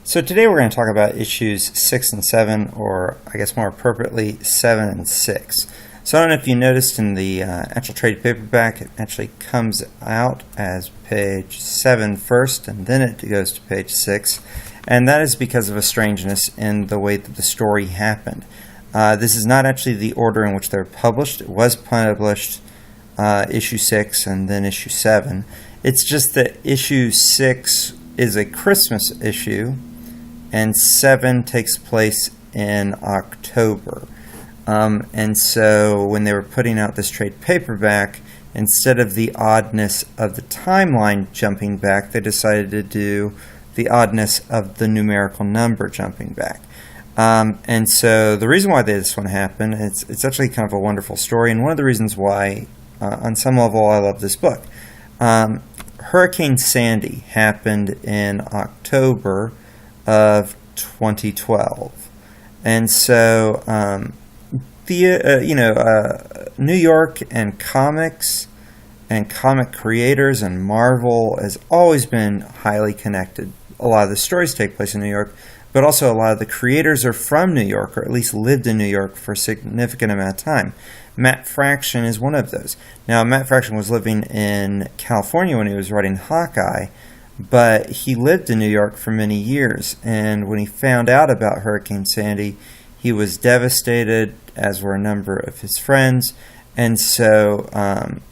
So today we're going to talk about issues 6 and 7, or I guess more appropriately, 7 and 6. So I don't know if you noticed in the actual trade paperback, it actually comes out as page 7 first, and then it goes to page 6. And that is because of a strangeness in the way that the story happened. This is not actually the order in which they're published. It was published issue 6 and then issue 7. It's just that issue 6 is a Christmas issue, and 7 takes place in October. And so when they were putting out this trade paperback, instead of the oddness of the timeline jumping back, they decided to do the oddness of the numerical number jumping back. And so the reason why this one happened, it's actually kind of a wonderful story, and one of the reasons why, on some level, I love this book. Hurricane Sandy happened in October of 2012, and so New York and comics and comic creators and Marvel has always been highly connected. A lot of the stories take place in New York, but also a lot of the creators are from New York, or at least lived in New York for a significant amount of time. Matt Fraction is one of those. Now, Matt Fraction was living in California when he was writing Hawkeye, but he lived in New York for many years, and when he found out about Hurricane Sandy, he was devastated, as were a number of his friends, and so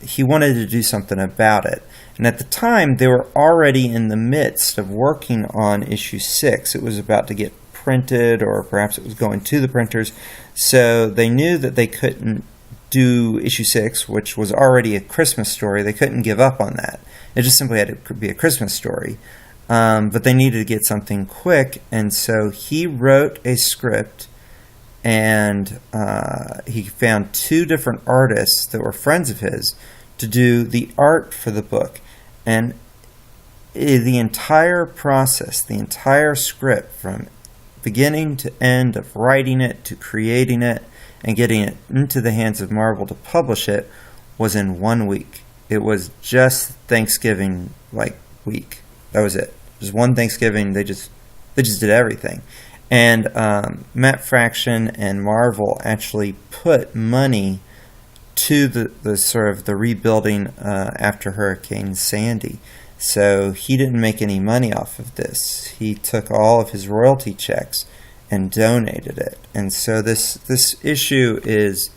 he wanted to do something about it. And at the time, they were already in the midst of working on issue 6. It was about to get printed, or perhaps it was going to the printers, so they knew that they couldn't do issue 6, which was already a Christmas story. They couldn't give up on that. It just simply had to be a Christmas story. But they needed to get something quick, and so he wrote a script, and he found 2 different artists that were friends of his to do the art for the book. And the entire process, the entire script, from beginning to end of writing it to creating it and getting it into the hands of Marvel to publish it, was in 1 week. It was just Thanksgiving week. That was it. Just one Thanksgiving. They just did everything. And Matt Fraction and Marvel actually put money to the sort of the rebuilding after Hurricane Sandy. So he didn't make any money off of this. He took all of his royalty checks and donated it. And so this issue is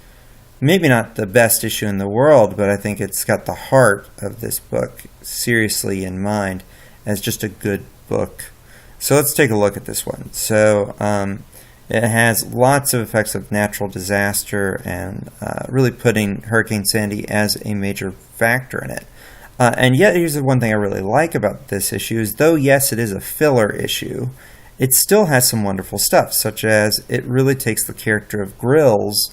maybe not the best issue in the world, but I think it's got the heart of this book seriously in mind as just a good book. So let's take a look at this one. So it has lots of effects of natural disaster and really putting Hurricane Sandy as a major factor in it. And yet, here's the one thing I really like about this issue is, though, yes, it is a filler issue, it still has some wonderful stuff, such as it really takes the character of Grills,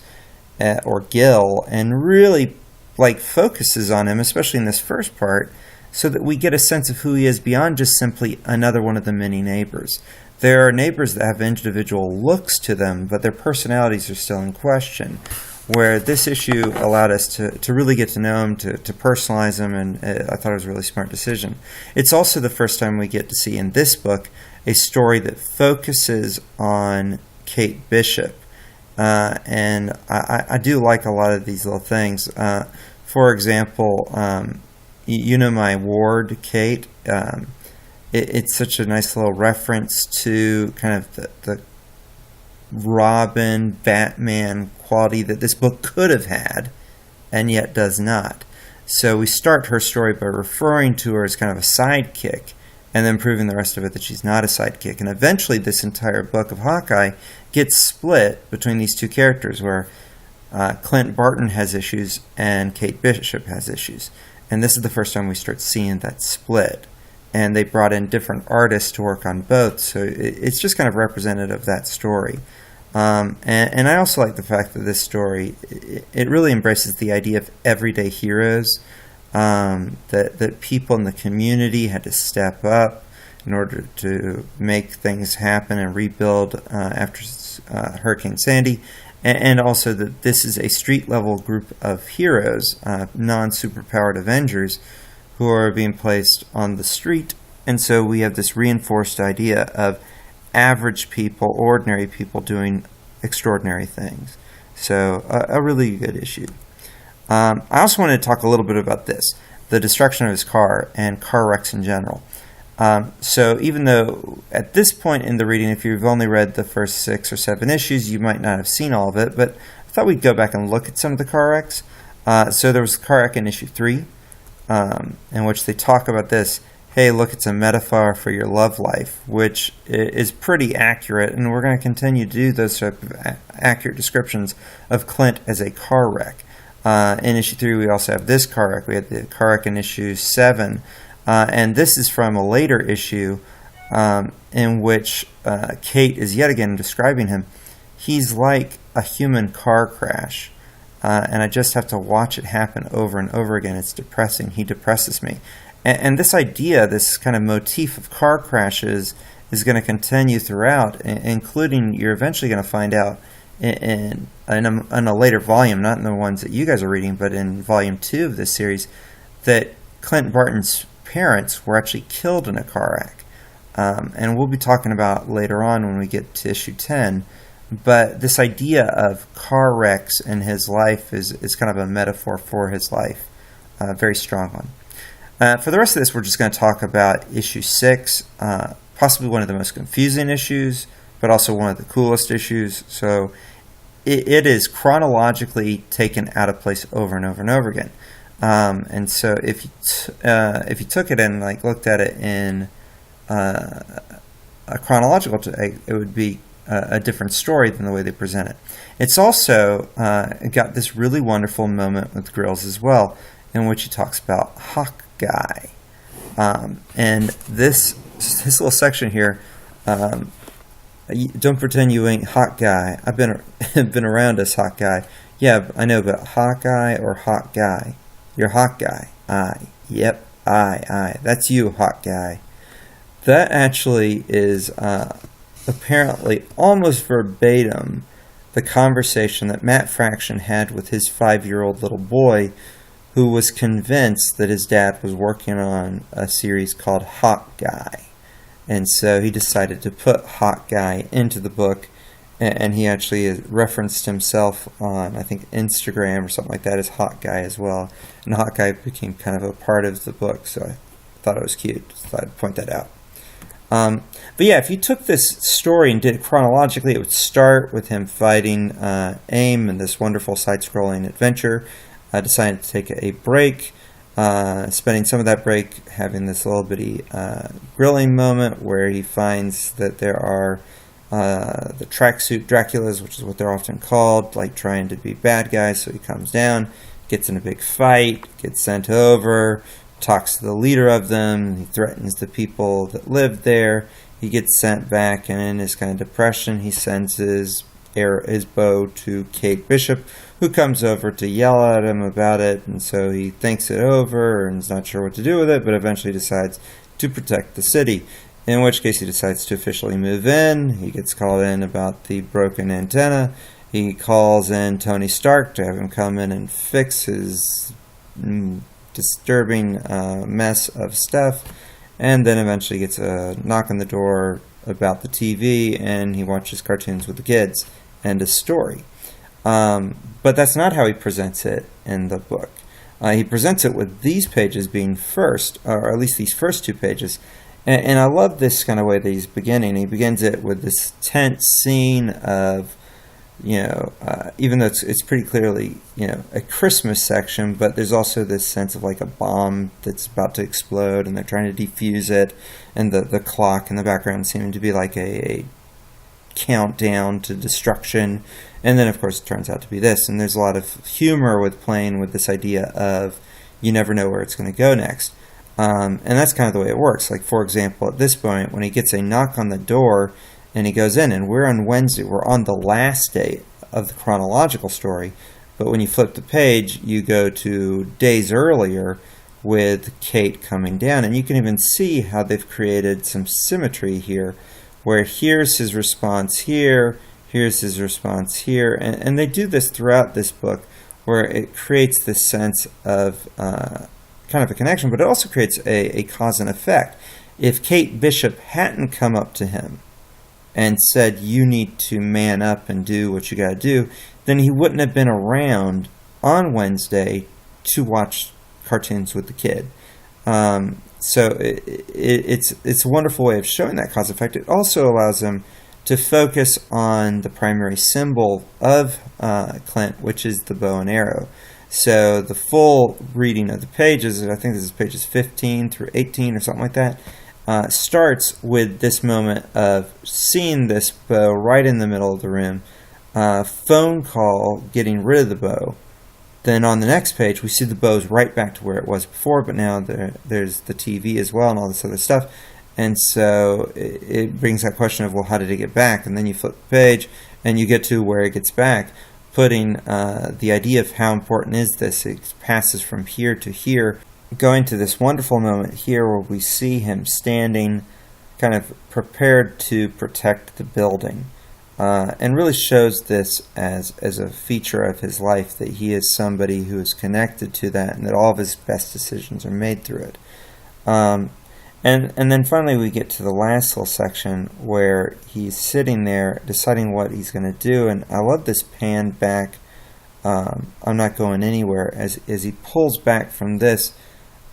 or Gil, and really focuses on him, especially in this first part, so that we get a sense of who he is beyond just simply another one of the many neighbors. There are neighbors that have individual looks to them, but their personalities are still in question, where this issue allowed us to really get to know him, to personalize him, and I thought it was a really smart decision. It's also the first time we get to see in this book a story that focuses on Kate Bishop, and I do like a lot of these little things. For example, you know my ward, Kate. It's such a nice little reference to kind of the Robin, Batman quality that this book could have had, and yet does not. So we start her story by referring to her as kind of a sidekick, and then proving the rest of it that she's not a sidekick. And eventually this entire book of Hawkeye gets split between these 2 characters, where Clint Barton has issues and Kate Bishop has issues. And this is the first time we start seeing that split. And they brought in different artists to work on both, so it's just kind of representative of that story. And I also like the fact that this story, it really embraces the idea of everyday heroes, that people in the community had to step up in order to make things happen and rebuild after Hurricane Sandy, and also that this is a street-level group of heroes, non-superpowered Avengers, who are being placed on the street. And so we have this reinforced idea of average people, ordinary people doing extraordinary things. So a really good issue. I also wanted to talk a little bit about this, the destruction of his car and car wrecks in general. So even though at this point in the reading, if you've only read the first 6 or 7 issues, you might not have seen all of it, but I thought we'd go back and look at some of the car wrecks. So there was a car wreck in issue 3, in which they talk about this. Hey, look, it's a metaphor for your love life, which is pretty accurate, and we're going to continue to do those type of accurate descriptions of Clint as a car wreck. In issue 3, we also have this car wreck. We had the car wreck in issue 7, and this is from a later issue in which Kate is yet again describing him. He's like a human car crash, and I just have to watch it happen over and over again. It's depressing. He depresses me. And this idea, this kind of motif of car crashes is going to continue throughout, including you're eventually going to find out in a later volume, not in the ones that you guys are reading, but in volume 2 of this series, that Clint Barton's parents were actually killed in a car wreck. And we'll be talking about later on when we get to issue 10. But this idea of car wrecks in his life is kind of a metaphor for his life, a very strong one. For the rest of this, we're just going to talk about issue 6, possibly one of the most confusing issues, but also one of the coolest issues. So it is chronologically taken out of place over and over and over again. And so if you took it and looked at it in a chronological, it would be a different story than the way they present it. It's also got this really wonderful moment with Grills as well, in which he talks about Hawkeye. And this little section here, don't pretend you ain't Hawkeye. I've been around as Hawkeye. Yeah, I know, but Hawkeye or Hawkeye? You're Hawkeye. Aye. Yep. Aye. That's you, Hawkeye. That actually is apparently almost verbatim the conversation that Matt Fraction had with his 5-year-old little boy, who was convinced that his dad was working on a series called Hawkeye. And so he decided to put Hawkeye into the book, and he actually referenced himself on, I think, Instagram or something like that as Hawkeye as well. And Hawkeye became kind of a part of the book, so I thought it was cute. So I thought I'd point that out. But yeah, if you took this story and did it chronologically, it would start with him fighting AIM in this wonderful side-scrolling adventure. Decided to take a break, spending some of that break having this little bitty grilling moment where he finds that there are the tracksuit Draculas, which is what they're often called, like trying to be bad guys. So he comes down, gets in a big fight, gets sent over, talks to the leader of them, he threatens the people that live there, he gets sent back, and in his kind of depression, he sends his bow to Kate Bishop, who comes over to yell at him about it, and so he thinks it over and is not sure what to do with it, but eventually decides to protect the city, in which case he decides to officially move in. He gets called in about the broken antenna. He calls in Tony Stark to have him come in and fix his disturbing mess of stuff, and then eventually gets a knock on the door about the TV, and he watches cartoons with the kids. End of story. But that's not how he presents it in the book. He presents it with these pages being first, or at least these first 2 pages. And I love this kind of way that he's beginning. He begins it with this tense scene of, even though it's pretty clearly, a Christmas section, but there's also this sense of like a bomb that's about to explode, and they're trying to defuse it, and the clock in the background seeming to be like a countdown to destruction. And then, of course, it turns out to be this. And there's a lot of humor with playing with this idea of you never know where it's going to go next. And that's kind of the way it works. Like, for example, at this point, when he gets a knock on the door and he goes in, and we're on Wednesday, we're on the last day of the chronological story. But when you flip the page, you go to days earlier with Kate coming down. And you can even see how they've created some symmetry here, where here's his response here, here's his response here. And they do this throughout this book, where it creates this sense of kind of a connection, but it also creates a cause and effect. If Kate Bishop hadn't come up to him and said, you need to man up and do what you got to do, then he wouldn't have been around on Wednesday to watch cartoons with the kid. So it's a wonderful way of showing that cause effect. It also allows him to focus on the primary symbol of Clint, which is the bow and arrow. So the full reading of the pages, and I think this is pages 15 through 18 or something like that, starts with this moment of seeing this bow right in the middle of the room, phone call getting rid of the bow. Then on the next page, we see the bow's right back to where it was before, but now there's the TV as well and all this other stuff. And so it brings that question of, well, how did it get back? And then you flip the page and you get to where it gets back, putting the idea of how important is this. It passes from here to here, going to this wonderful moment here where we see him standing kind of prepared to protect the building. And really shows this as a feature of his life, that he is somebody who is connected to that and that all of his best decisions are made through it. And then finally we get to the last little section where he's sitting there deciding what he's going to do, and I love this pan back, I'm not going anywhere, as he pulls back from this,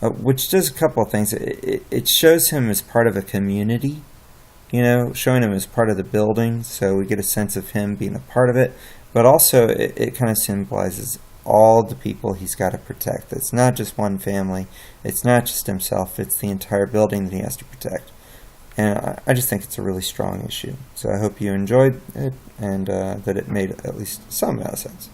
which does a couple of things. It shows him as part of a community, showing him as part of the building, so we get a sense of him being a part of it, but also it kind of symbolizes all the people he's got to protect. It's not just one family, it's not just himself, it's the entire building that he has to protect. And I just think it's a really strong issue. So I hope you enjoyed it, and that it made at least some amount of sense.